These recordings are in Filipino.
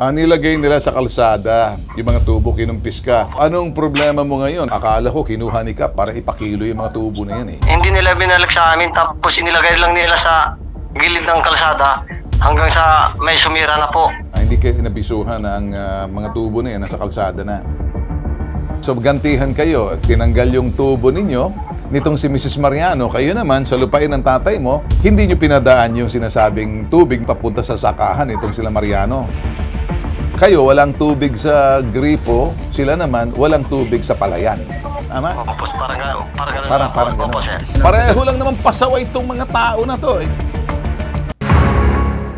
Nilagay nila sa kalsada, yung mga tubo, kinumpis ka. Anong problema mo ngayon? Akala ko kinuha ni Kap para ipakilo yung mga tubo na yan eh. Hindi nila binalik sa amin, tapos inilagay lang nila sa gilid ng kalsada hanggang sa may sumira na po. Hindi kayo nabisuhan na ang mga tubo na yan nasa kalsada na. So gantihan kayo, tinanggal yung tubo ninyo, nitong si Mrs. Mariano, kayo naman sa lupain ng tatay mo, hindi nyo pinadaan yung sinasabing tubig papunta sa sakahan itong sila Mariano. Kayo walang tubig sa gripo, sila naman walang tubig sa palayan. Tama? Opo, parang Parang Opo, gano'n. sir. Pareho lang naman pasaway itong mga tao na to.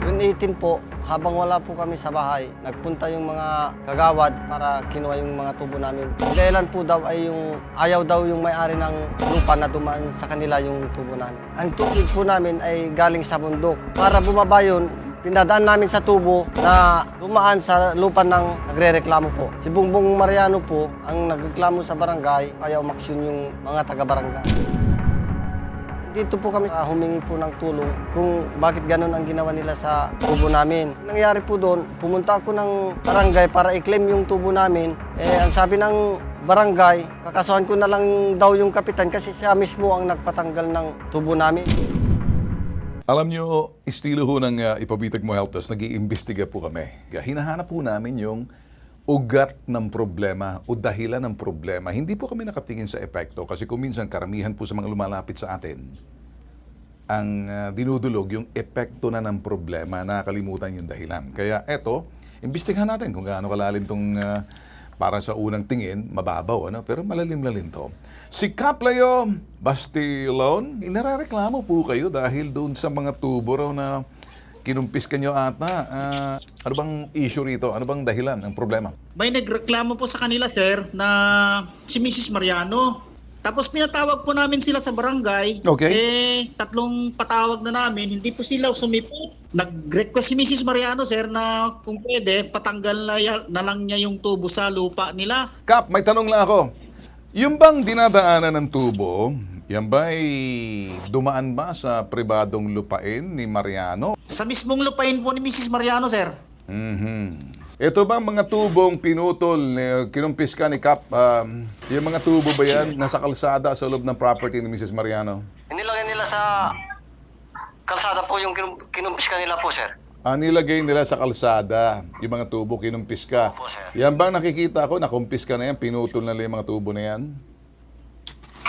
Noong 18 po, habang wala po kami sa bahay, nagpunta yung mga kagawad para kinuha yung mga tubo namin. Dahilan po daw ay ayaw daw yung may-ari ng lupa na dumaan sa kanila yung tubo namin. Ang tubig po namin ay galing sa bundok. Para bumaba yun, pinadaan namin sa tubo na dumaan sa lupa ng nagre-reklamo po. Si Bongbong Mariano po ang nagreklamo sa barangay, kaya umaksyon yung mga taga-barangay. Dito po kami humingi po ng tulong kung bakit ganun ang ginawa nila sa tubo namin. Nangyari po doon, pumunta ako ng barangay para i-claim yung tubo namin. Ang sabi ng barangay, kakasuhan ko na lang daw yung kapitan kasi siya mismo ang nagpatanggal ng tubo namin. Alam nyo, estilo ho ng Ipabitag Mo Help Desk, nag-iimbestiga po kami. Kaya hinahanap po namin yung ugat ng problema o dahilan ng problema. Hindi po kami nakatingin sa epekto kasi kung minsan karamihan po sa mga lumalapit sa atin, ang dinudulog yung epekto na ng problema, nakakalimutan yung dahilan. Kaya eto, imbestigahan natin kung gaano kalalim tong para sa unang tingin, mababaw, ano? Pero malalim-lalim to. Si Kaplayo Bastilon, inareklamo po kayo dahil doon sa mga tubo raw na kinumpis ka nyo ata. Ano bang issue rito? Ano bang dahilan ng problema? May nagreklamo po sa kanila, sir, na si Mrs. Mariano. Tapos pinatawag po namin sila sa barangay. Okay. Tatlong patawag na namin, hindi po sila sumipot. Nag-request si Mrs. Mariano, sir, na kung pwede, patanggal na lang niya yung tubo sa lupa nila. Kap, may tanong lang ako. Yung bang dinadaanan ng tubo, yan ba ay dumaan ba sa pribadong lupain ni Mariano? Sa mismong lupain po ni Mrs. Mariano, sir. Ito bang mga tubong pinutol, kinumpis ka ni Kap, yung mga tubo ba yan nasa kalsada sa loob ng property ni Mrs. Mariano? Inilagay nila sa kalsada po yung kinumpis ka nila po, sir. Nilagay nila sa kalsada, yung mga tubo, kinumpis ka. Opo, sir. Yan bang nakikita ko, nakumpis ka na yan, pinutol na lang yung mga tubo na yan?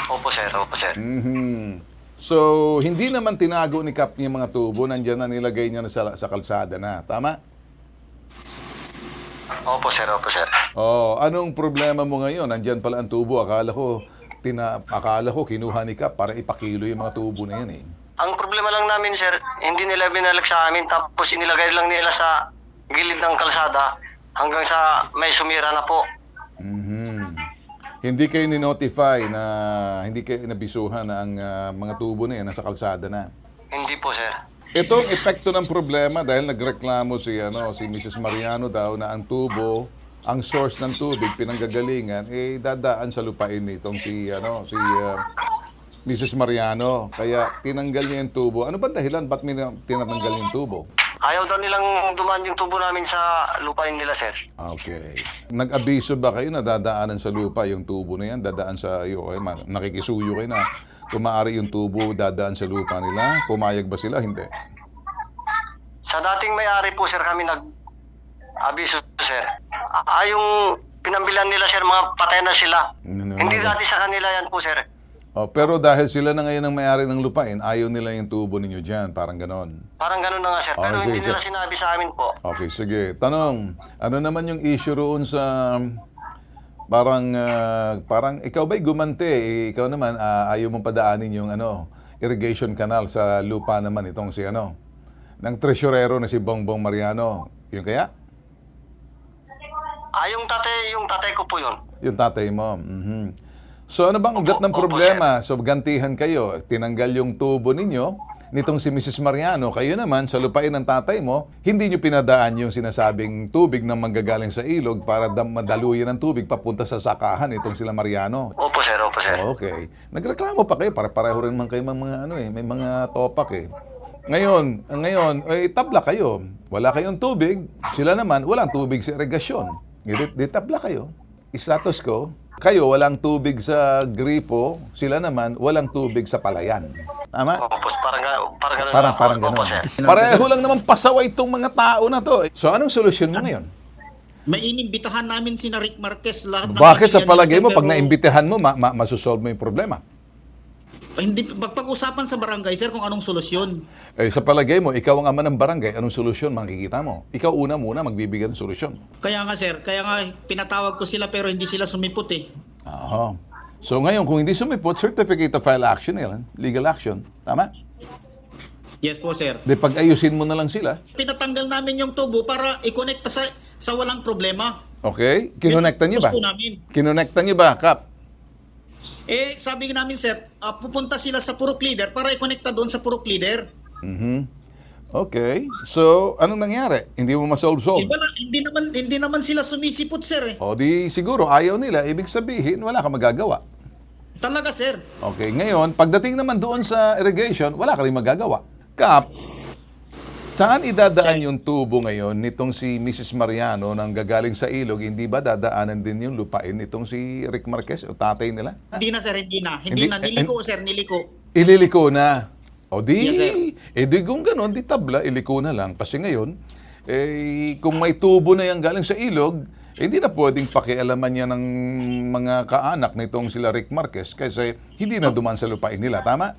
Opo, sir. Opo, sir. So, hindi naman tinago ni Kap yung mga tubo, nandiyan na nilagay niya na sa kalsada na. Tama? Opo, sir. Opo, sir. Anong problema mo ngayon? Nandiyan pala ang tubo. Akala ko kinuha ni Kap para ipakilo yung mga tubo na yan eh. Ang problema lang namin, sir, hindi nila binalik sa amin, tapos inilagay lang nila sa gilid ng kalsada hanggang sa may sumira na po. Hindi kayo ni-notify na hindi kayo nabisuhan na ang mga tubo na yan nasa kalsada na. Hindi po, sir. Itong epekto ng problema dahil nagreklamo si Mrs. Mariano daw na ang tubo, ang source ng tubig, pinanggagalingan, dadaan sa lupain nitong si Mrs. Mariano. Kaya tinanggal niya yung tubo. Ano ba dahilan? Ba't tinatanggal yung tubo? Ayaw daw nilang dumaan yung tubo namin sa lupain nila, sir. Okay. Nag-abiso ba kayo na dadaanan sa lupa yung tubo na yan? Dadaan sa iyo? Nakikisuyo kayo na kung maaari yung tubo dadaan sa lupa nila? Pumayag ba sila? Hindi. Sa dating may-ari po, sir, kami nag-abiso, sir. Yung pinambilan nila, sir, mga patay na sila. Hindi dati sa kanila yan po, sir. Pero dahil sila na ngayon ang may-ari ng lupain, ayaw nila yung tubo ninyo dyan. Parang ganon. Parang ganun na nga, sir. Pero hindi nila sinabi sa amin po. Okay, sige. Tanong, ano naman yung issue roon sa parang ikaw ba'y gumante? Ikaw naman, ayaw mong padaanin yung irrigation canal sa lupa naman itong si ng tresurero na si Bongbong Mariano. Yung kaya? Yung tatay ko po yun. Yung tatay mo. So ano bang ugat ng problema? So gantihan kayo, tinanggal yung tubo ninyo, nitong si Mrs. Mariano, kayo naman sa lupain ng tatay mo, hindi nyo pinadaan yung sinasabing tubig na manggagaling sa ilog para madaluyan ng tubig papunta sa sakahan itong sila Mariano. Opo, sir. Opo, sir. Okay. Nagreklamo pa kayo, para pareho rin man kayo may mga may mga topak eh. Ngayon, tabla kayo. Wala kayong tubig. Sila naman, walang tubig sa irigasyon. Di tabla kayo. Status ko, kayo walang tubig sa gripo, sila naman walang tubig sa palayan. Tama? Opo, parang ganun. Parang Opo, gano'n. sir. Pareho lang naman pasaway itong mga tao na to. So, anong solusyon mo ngayon? May inimbitahan namin si Rick Marquez lahat ng Bakit sa pamilya palagay nila, mo, sir, pag pero naimbitahan mo, masusolve mo yung problema? hindi magpag-usapan sa barangay, sir, kung anong solusyon. Sa palagay mo, ikaw ang ama ng barangay, anong solusyon makikita mo? Ikaw una muna magbibigay ng solusyon. Kaya nga, sir, pinatawag ko sila pero hindi sila sumipot eh. Aha. So ngayon, kung hindi sumipot, certificate of file action yan, legal action. Tama? Yes po, sir. Di pag-ayusin mo na lang sila. Pinatanggal namin yung tubo para i-connect sa walang problema. Okay? Kinonekta niyo ba? Gusto namin. Kinonekta niyo ba, Kap? Sabi namin, sir, pupunta sila sa Purok Leader para i-connecta doon sa Purok Leader. Okay. So, anong nangyari? Hindi mo ma-solve-solve? Hindi naman sila sumisipot, sir eh. O di siguro ayaw nila, ibig sabihin wala ka magagawa. Talaga, sir. Okay, ngayon, pagdating naman doon sa irrigation, wala ka rin magagawa. Kap, saan idadaan yung tubo ngayon nitong si Mrs. Mariano nang gagaling sa ilog? Hindi ba dadaanan din yung lupain nitong si Rick Marquez o tatay nila? Hindi na, sir. Hindi na. Niliko, sir. Niliko. Ililiko na. O di, Yes, sir. di kung gano'n, di tabla, iliko na lang. Kasi ngayon, kung may tubo na yan galing sa ilog, hindi na pwedeng pakialaman niya ng mga kaanak nitong sila Rick Marquez kasi hindi na duman sa lupain nila. Tama?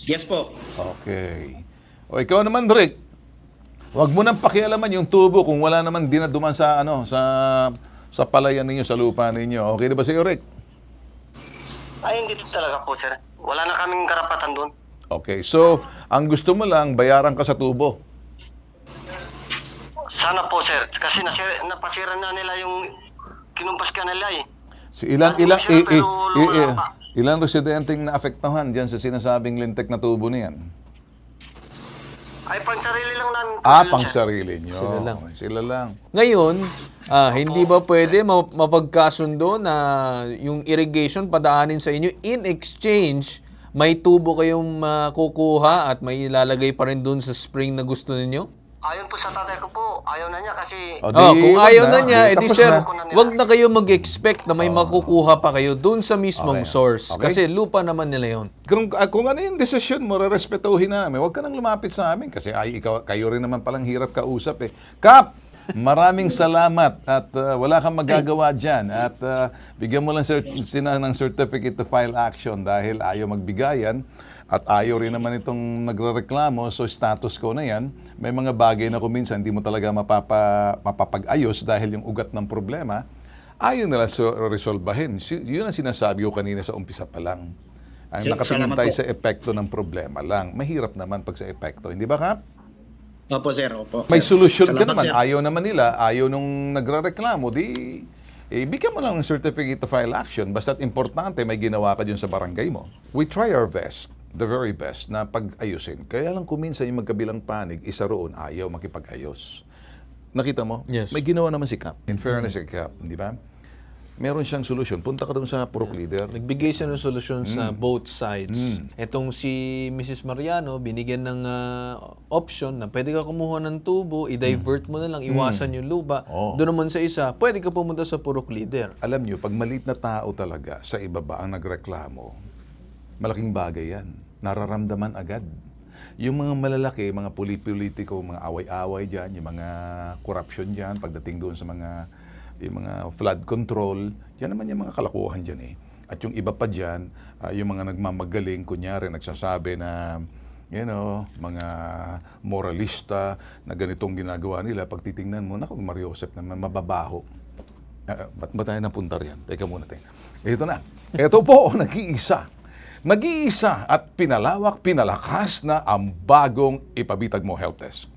Yes po. Okay. O ikaw naman, Rick, wag mo nang pakialaman yung tubo kung wala naman dinaduman sa sa palayan ninyo, sa lupa ninyo. Okay na ba sa'yo, Rick? Ay, hindi talaga po, sir. Wala na kaming karapatan doon. Okay. So, ang gusto mo lang, bayaran ka sa tubo. Sana po, sir. Kasi napasira na nila yung kinumpas ka nila eh. Ilang residenteng naapektuhan diyan sa sinasabing lintek na tubo na yan? Ay, pansarili lang namin po. Pang sir. sarili nyo. Sila lang. Sila lang. Ngayon, hindi ba pwede mapagkasundo na yung irrigation padaanin sa inyo in exchange may tubo kayong makukuha at may ilalagay pa rin doon sa spring na gusto ninyo? Ayon po sa tatay ko po, ayaw na niya kasi... O, Kung wag ayaw na niya, edi Tapos sir, na. wag na kayo mag-expect na may makukuha pa kayo doon sa mismong Okay. source. Okay. Kasi lupa naman nila yon. Kung ano yung desisyon mo, rerespetuhin namin. Huwag ka nang lumapit sa amin kasi kayo rin naman palang hirap kausap eh. Kap, maraming salamat at wala kang magagawa dyan. At bigyan mo lang ng certificate to file action dahil ayaw magbigayan at ayaw rin naman itong nagrereklamo. So status ko na yan. May mga bagay na kung minsan hindi mo talaga mapapag-ayos dahil yung ugat ng problema, ayaw nila resolbahin. Yun ang sinasabi ko kanina sa umpisa pa lang. Ang Sir, nakatingin salamat tayo po. sa epekto ng problema lang. Mahirap naman pag sa epekto. Hindi ba, Kap? Opo, sir. Opo. May solusyon ka Salamat, naman. sir. Ayaw naman nila. Ayaw nung nagrereklamo. Bigyan mo lang ng certificate to file action. Basta't importante may ginawa ka dyan sa barangay mo. We try our best, the very best, na pag-ayusin. Kaya lang kuminsan yung magkabilang panig, isa roon ayaw makipag-ayos. Nakita mo? Yes. May ginawa naman si Kap. In fairness si Kap, di ba? Meron siyang solusyon. Punta ka doon sa Purok Leader. Nagbigay siya ng solusyon sa both sides. Etong si Mrs. Mariano, binigyan ng option na pwede ka kumuha ng tubo, i-divert mo na lang, iwasan yung lupa. Oo. Doon naman sa isa, pwede ka pumunta sa Purok Leader. Alam nyo, pag maliit na tao talaga sa ibaba ang nagreklamo, malaking bagay yan. Nararamdaman agad. Yung mga malalaki, mga politiko, mga away-away dyan, yung mga corruption dyan, pagdating doon sa yung mga flood control, yan naman yung mga kalakuhan dyan eh. At yung iba pa dyan, yung mga nagmamagaling, kunyari, nagsasabi na, mga moralista na ganitong ginagawa nila, pag titingnan mo, naku, Mario Joseph naman, mababaho. Ba't ba tayo napunta riyan? Teka muna tayo. Ito na. Ito po, nag-iisa. Nag-iisa at pinalawak, pinalakas na ang bagong Ipabitag Mo Health Test.